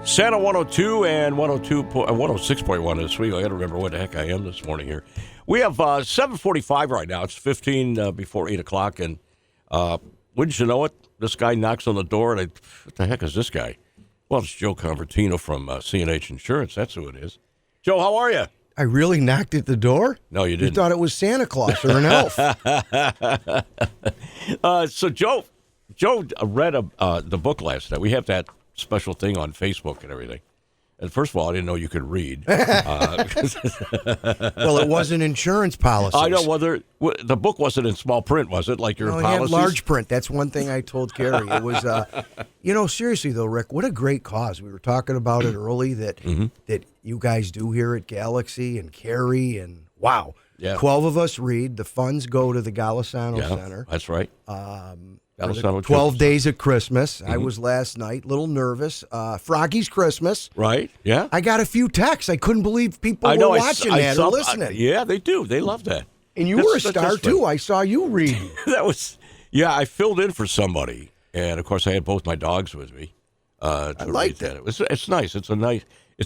Santa 102 and 106.1 this week. I got to remember what the heck I am this morning here. We have 7:45 right now. It's 15 before 8 o'clock. And wouldn't you know it? This guy knocks on the door, and what the heck is this guy? Well, it's Joe Convertino from C&H Insurance. That's who it is. Joe, how are you? I really knocked at the door? No, you didn't. You thought it was Santa Claus or an elf. So Joe read the book last night. We have that special thing on Facebook and everything. And first of all, I didn't know you could read. Well, it wasn't insurance policies. I know the book wasn't in small print, was it? Like your policies? Large print. That's one thing I told Carrie. It was, seriously though, Rick, what a great cause. We were talking about it early that you guys do here at Galaxy and Carrie, and wow. Yeah. 12 of us read. The funds go to the Golisano Center. That's right. 12 days of Christmas. I was last night, a little nervous. Froggy's Christmas. Right, yeah. I got a few texts. I couldn't believe people were watching that or listening. Yeah, they do. They love that. And you were a star, too. I saw you reading. I filled in for somebody. And, of course, I had both my dogs with me. I liked that. It's nice. It's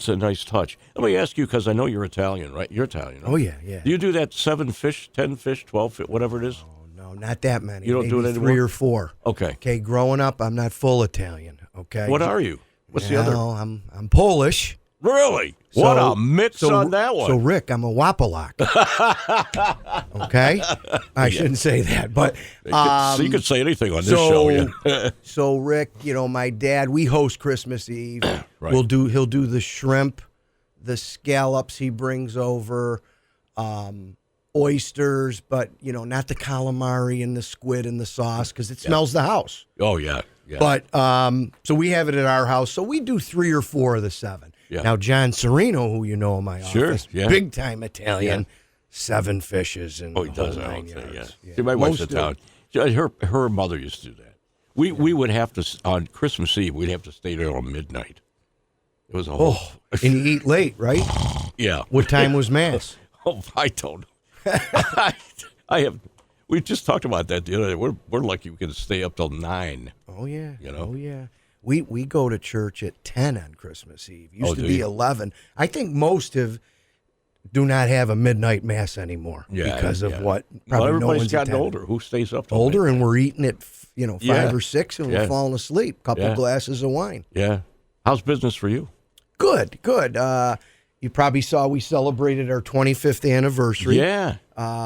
a nice touch. Let me ask you, because I know you're Italian, right? You're Italian, right? Oh, yeah, yeah. Do you do that 7 fish, 10 fish, 12 fish, whatever it is? No, not that many. You don't do it anymore? 3 or 4. Okay. Okay, growing up, I'm not full Italian, okay? What are you? What's the other? I'm Polish. Really? What a mix on that one. So, Rick, I'm a Wapalak. Okay? I shouldn't say that, but... so you could say anything on this show, yeah. So, Rick, my dad, we host Christmas Eve. Right. He'll do the shrimp, the scallops he brings over, oysters, but, not the calamari and the squid and the sauce because it smells the house. Oh, yeah. Yeah. But, so we have it at our house. So we do 3 or 4 of the 7. Yeah. Now, John Serino, who you know in my office, big-time Italian, 7 fishes and he does. 9 yards. Yeah. See, my wife's Italian. Her mother used to do that. We would have to, on Christmas Eve, we'd have to stay there till midnight. It was a whole... and you eat late, right? Yeah. What time was Mass? I don't know. We just talked about that the other day. We're lucky we can stay up till 9. Oh, yeah. Oh, yeah. We go to church at 10 on Christmas Eve. Used to be 11. I think most do not have a midnight Mass anymore because of what probably everybody's no gotten older. Who stays up till older, midnight? And we're eating at 5 or 6 and we're falling asleep. Couple glasses of wine. Yeah. How's business for you? Good. You probably saw we celebrated our 25th anniversary. Yeah.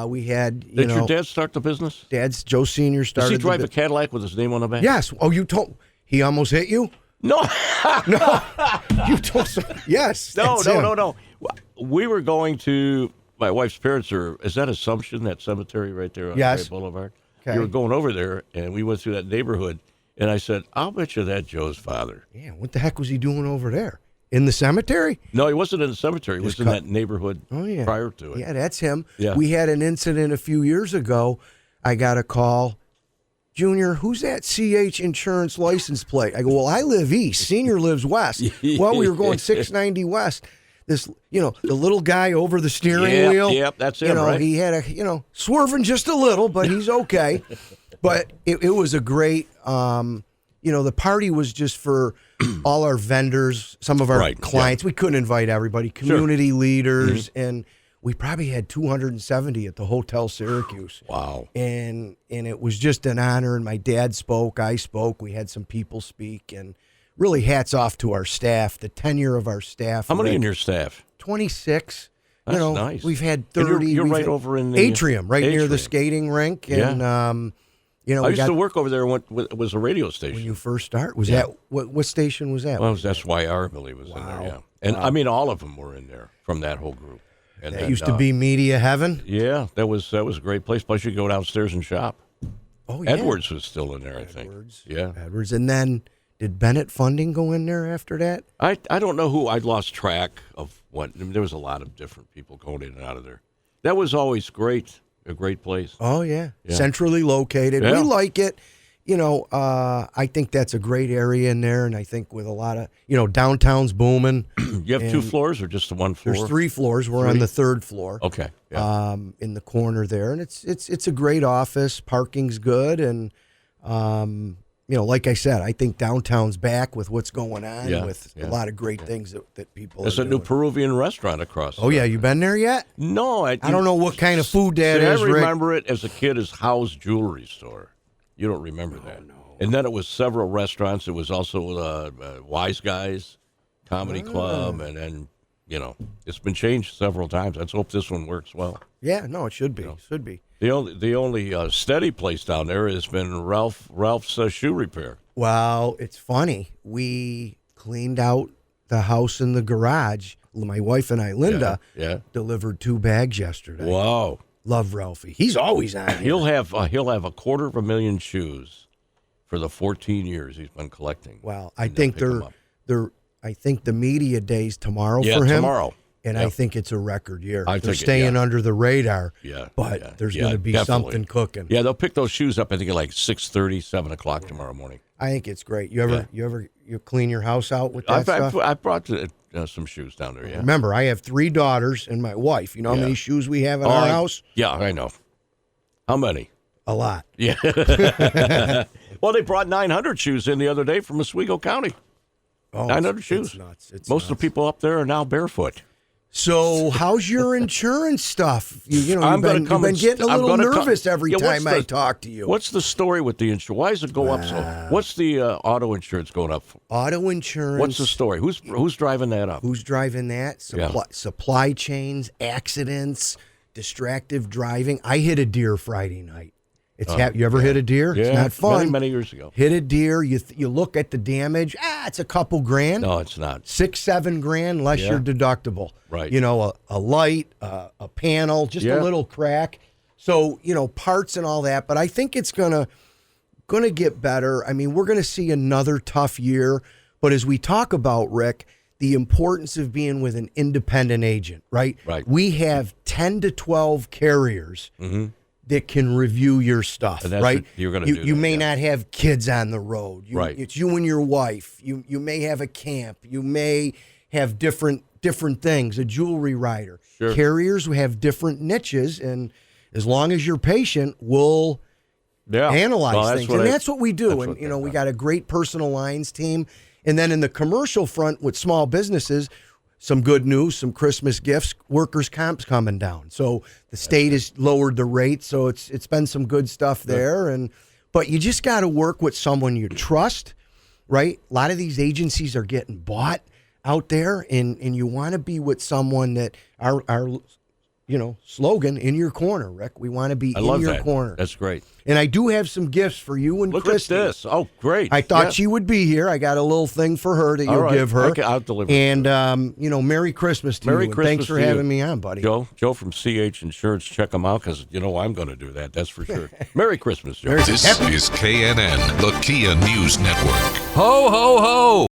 We had, Did your dad start the business? Joe Sr. started. Does he drive a Cadillac with his name on the back? Yes. Oh, you told... He almost hit you? No. No. You told... Yes. No. We were going to... My wife's parents are... Is that Assumption, that cemetery right there on Gray Boulevard? Okay. We were going over there, and we went through that neighborhood, and I said, I'll bet you that's Joe's father. Yeah, what the heck was he doing over there? In the cemetery? No, he wasn't in the cemetery. He was in that neighborhood prior to it. Yeah, that's him. Yeah. We had an incident a few years ago. I got a call. Junior, who's that CH Insurance license plate? I go, well, I live east. Senior lives west. Well, we were going 690 west. This, the little guy over the steering wheel. Yep, that's it, right? He had swerving just a little, but he's okay. But it was a great, the party was just for all our vendors, some of our clients. We couldn't invite everybody, community leaders, and we probably had 270 at the Hotel Syracuse. Wow. And it was just an honor, and my dad spoke, I spoke, we had some people speak, and really hats off to our staff, the tenure of our staff. How many in your staff? 26. That's nice. We've had 30. You're right over in the... Atrium, near the skating rink, and... I used to work over there when it was a radio station. When you first started? Was that, what station was that? Well, it was SYR, I believe, was in there, yeah. And, I mean, all of them were in there from that whole group. And that used to be media heaven? Yeah, that was a great place. Plus, you could go downstairs and shop. Oh, yeah. Edwards was still in there, I think. Yeah. Edwards. And then, did Bennett Funding go in there after that? I don't know who. I lost track of what. I mean, there was a lot of different people going in and out of there. That was always great. A great place. Oh, yeah. Centrally located. Yeah. We like it. I think that's a great area in there, and I think with a lot of, downtown's booming. You have 2 floors or just the 1 floor? There's 3 floors. We're on the 3rd floor. Okay. Yeah. In the corner there, and it's a great office. Parking's good, and like I said, I think downtown's back with what's going on with a lot of great things that people There's are a new doing. Peruvian restaurant across. Oh, yeah. You been there yet? No. I don't know what kind of food that is, I Rick. remember it as a kid as Howe's Jewelry Store. You don't remember that. No. And then it was several restaurants. It was also Wise Guys Comedy Club. And then, it's been changed several times. Let's hope this one works well. Yeah, no, it should be. Should be. The only steady place down there has been Ralph's Shoe Repair. Well, it's funny. We cleaned out the house and the garage. My wife and I, Linda, delivered 2 bags yesterday. Wow. Love Ralphie. He's always on here. He'll have 250,000 shoes for the 14 years he's been collecting. Well, I think I think the media day's tomorrow for him. Tomorrow. And I think it's a record year. They're staying under the radar. Yeah. But there's going to be something cooking. Yeah, they'll pick those shoes up, I think, at like 6:30, 7 o'clock tomorrow morning. I think it's great. You clean your house out with that stuff? I brought some shoes down there, yeah. Remember, I have 3 daughters and my wife. You know how many shoes we have in our house? Yeah, I know. How many? A lot. Yeah. Well, they brought 900 shoes in the other day from Oswego County. Oh, 900 shoes. It's nuts. Most of the people up there are now barefoot. So, how's your insurance stuff? You've been getting a little nervous every time I talk to you. What's the story with the insurance? Why does it go up so? What's the auto insurance going up for? Auto insurance. What's the story? Who's driving that up? Who's driving that? Supply chains, accidents, distracted driving. I hit a deer Friday night. You ever hit a deer? Yeah, it's not fun. Many years ago. Hit a deer. You look at the damage. It's a couple grand. No, it's not. $6-7 grand less your deductible. Right. A light, a panel, just a little crack. So parts and all that. But I think it's gonna get better. I mean, we're gonna see another tough year. But as we talk about, Rick, the importance of being with an independent agent, right? Right. We have 10 to 12 carriers. Mm-hmm. That can review your stuff, and that's right? You're going to do. You may not have kids on the road. Right. It's you and your wife. You may have a camp. You may have different things. A jewelry rider. Sure. Carriers who have different niches, and as long as you're patient, we'll analyze things, and that's what we do. And we got a great personal lines team, and then in the commercial front with small businesses. Some good news, some Christmas gifts. Workers' comp's coming down, so the state has lowered the rate. So it's been some good stuff there. But you just got to work with someone you trust, right? A lot of these agencies are getting bought out there, and you want to be with someone that our slogan, in your corner, Rick. We want to be in your corner. That's great. And I do have some gifts for you and Christy. Look at this. Oh, great. I thought she would be here. I got a little thing for her that you'll give her. Okay, I'll deliver and, Merry Christmas to you. And thanks for having me on, buddy. Joe from CH Insurance. Check them out because, I'm going to do that. That's for sure. Merry Christmas, Joe. This is KNN, the Kia News Network. Ho, ho, ho!